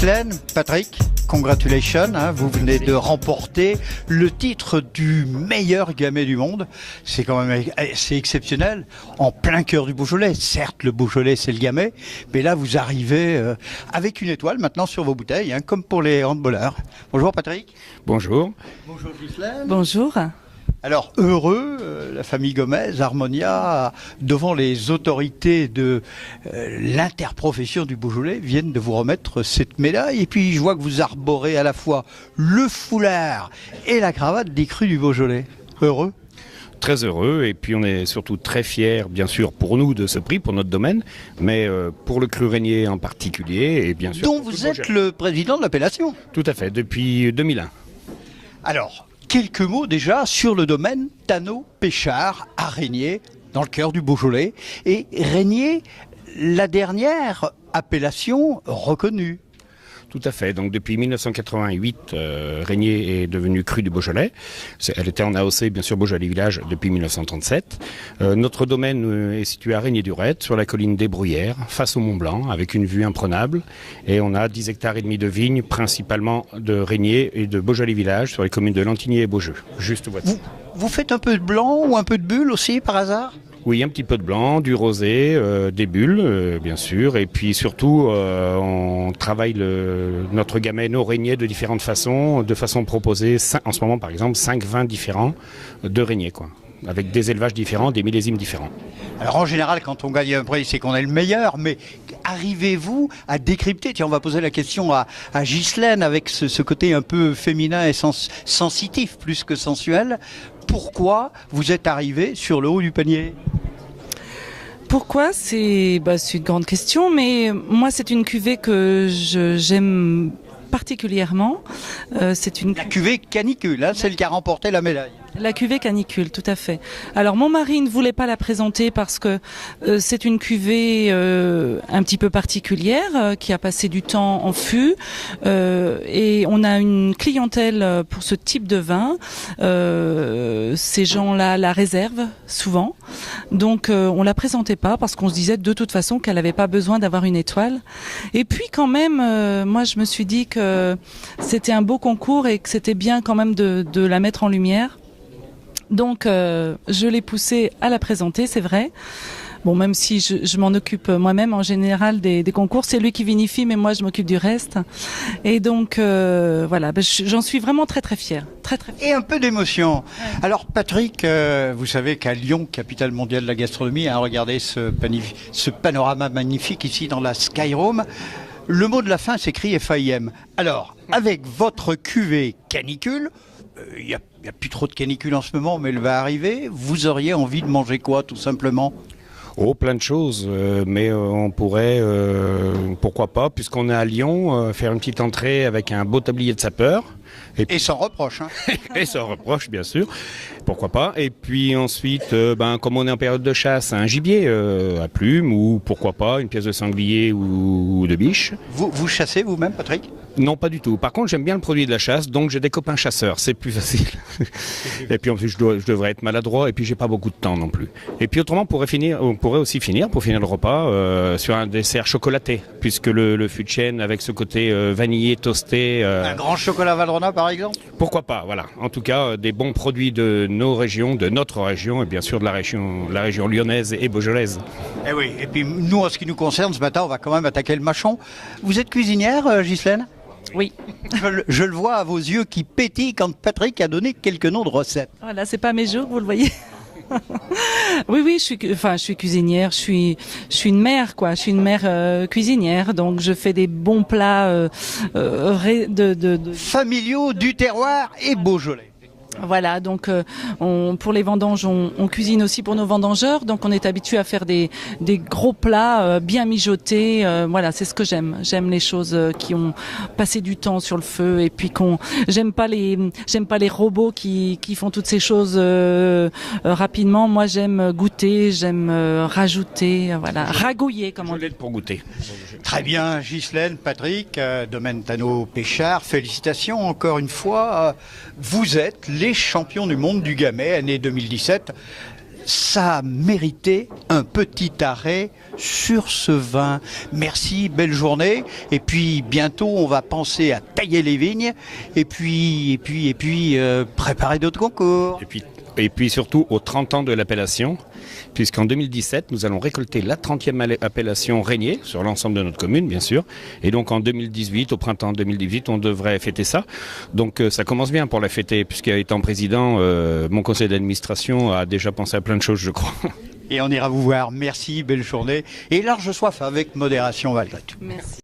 Ghislaine, Patrick, congratulations, hein, vous venez de remporter le titre du meilleur gamay du monde. C'est quand même assez exceptionnel, en plein cœur du Beaujolais. Certes, le Beaujolais, c'est le gamay, mais là, vous arrivez avec une étoile maintenant sur vos bouteilles, hein, comme pour les handballeurs. Bonjour Patrick. Bonjour. Bonjour Ghislaine. Bonjour. Alors, heureux, la famille Gomez, Harmonia, devant les autorités de l'interprofession du Beaujolais, viennent de vous remettre cette médaille. Et puis, je vois que vous arborez à la fois le foulard et la cravate des crus du Beaujolais. Heureux? Très heureux, et puis on est surtout très fiers, bien sûr, pour nous de ce prix, pour notre domaine, mais pour le cru régnier en particulier, et bien sûr... Dont vous êtes le président de l'appellation. Tout à fait, depuis 2001. Alors, quelques mots déjà sur le domaine Tannot-Péchard à Régnier, dans le cœur du Beaujolais. Et Régnier, la dernière appellation reconnue. Tout à fait. Donc depuis 1988, Régnier est devenu cru du Beaujolais. Elle était en AOC, bien sûr, Beaujolais Village depuis 1937. Notre domaine est situé à Régnier-Durette, sur la colline des Bruyères, face au Mont Blanc, avec une vue imprenable. Et on a 10 hectares et demi de vignes, principalement de Régnier et de Beaujolais Village, sur les communes de Lantigné et Beaujeu. Juste voici. Vous faites un peu de blanc ou un peu de bulle aussi, par hasard ? Oui, un petit peu de blanc, du rosé, des bulles, bien sûr. Et puis surtout, on travaille notre gamay, nos Régnier de différentes façons, de façon proposée, en ce moment par exemple, 5 vins différents de Régnier, quoi, avec des élevages différents, des millésimes différents. Alors en général, quand on gagne un prix, c'est qu'on est le meilleur, mais arrivez-vous à décrypter, tiens, on va poser la question à Ghislaine, avec ce côté un peu féminin et sensitif, plus que sensuel, pourquoi vous êtes arrivé sur le haut du panier ? Pourquoi ? C'est une grande question, mais moi c'est une cuvée que j'aime particulièrement. C'est une... La cuvée canicule, hein, celle qui a remporté la médaille. La cuvée canicule, tout à fait. Alors mon mari ne voulait pas la présenter parce que c'est une cuvée un petit peu particulière qui a passé du temps en fût et on a une clientèle pour ce type de vin. Ces gens-là la réservent souvent, donc on la présentait pas parce qu'on se disait de toute façon qu'elle n'avait pas besoin d'avoir une étoile. Et puis quand même, moi je me suis dit que c'était un beau concours et que c'était bien quand même de la mettre en lumière. Donc je l'ai poussé à la présenter, c'est vrai. Bon, même si je m'en occupe moi-même en général des concours, c'est lui qui vinifie, mais moi je m'occupe du reste. Et donc voilà, j'en suis vraiment très très fière, très très fière. Et un peu d'émotion. Ouais. Alors Patrick, vous savez qu'à Lyon, capitale mondiale de la gastronomie, hein, regardez ce panorama magnifique ici dans la Skyroom. Le mot de la fin s'écrit FAIM. Alors, avec votre cuvée canicule, il n'y a plus trop de canicule en ce moment, mais elle va arriver. Vous auriez envie de manger quoi, tout simplement ? Oh, plein de choses, mais on pourrait, pourquoi pas, puisqu'on est à Lyon, faire une petite entrée avec un beau tablier de sapeur. Et sans reproche. Hein. Et sans reproche, bien sûr. Pourquoi pas. Et puis ensuite, comme on est en période de chasse, un gibier à plumes, ou pourquoi pas, une pièce de sanglier ou de biche. Vous chassez vous-même, Patrick ? Non, pas du tout. Par contre, j'aime bien le produit de la chasse, donc j'ai des copains chasseurs, c'est plus facile. Et puis en plus, je devrais être maladroit, et puis j'ai pas beaucoup de temps non plus. Et puis autrement, on pourrait aussi finir, pour finir le repas, sur un dessert chocolaté, puisque le fût de chêne avec ce côté vanillé, toasté... Un grand chocolat Valrhona, par exemple ? Pourquoi pas, voilà. En tout cas, des bons produits de nos régions, de notre région, et bien sûr de la région lyonnaise et beaujolaise. Et oui, et puis nous, en ce qui nous concerne, ce matin, on va quand même attaquer le mâchon. Vous êtes cuisinière, Ghislaine ? Oui. Je le vois à vos yeux qui pétillent quand Patrick a donné quelques noms de recettes. Voilà, c'est pas mes jours, vous le voyez. Oui, je suis cuisinière, je suis une mère, quoi. Je suis une mère cuisinière, donc je fais des bons plats familiaux, du terroir et beaujolais. Voilà, donc pour les vendanges, on cuisine aussi pour nos vendangeurs, donc on est habitué à faire des gros plats bien mijotés. Voilà, c'est ce que j'aime. J'aime les choses qui ont passé du temps sur le feu, et puis j'aime pas les robots qui font toutes ces choses rapidement. Moi, j'aime goûter, j'aime rajouter, voilà, ragouiller comme on dit. Pour goûter. Très bien, Ghislaine, Patrick, domaine Tannot-Péchard, félicitations encore une fois. Vous êtes les champions du monde du gamay, année 2017. ça méritait un petit arrêt sur ce vin. Merci, belle journée. Et puis bientôt, on va penser à tailler les vignes et puis préparer d'autres concours. Et puis surtout aux 30 ans de l'appellation, puisqu'en 2017, nous allons récolter la 30e appellation Régnier, sur l'ensemble de notre commune, bien sûr. Et donc en 2018, au printemps 2018, on devrait fêter ça. Donc ça commence bien pour la fêter, puisqu'étant président, mon conseil d'administration a déjà pensé à plein de choses, je crois. Et on ira vous voir. Merci, belle journée. Et large soif avec modération malgré tout. Merci.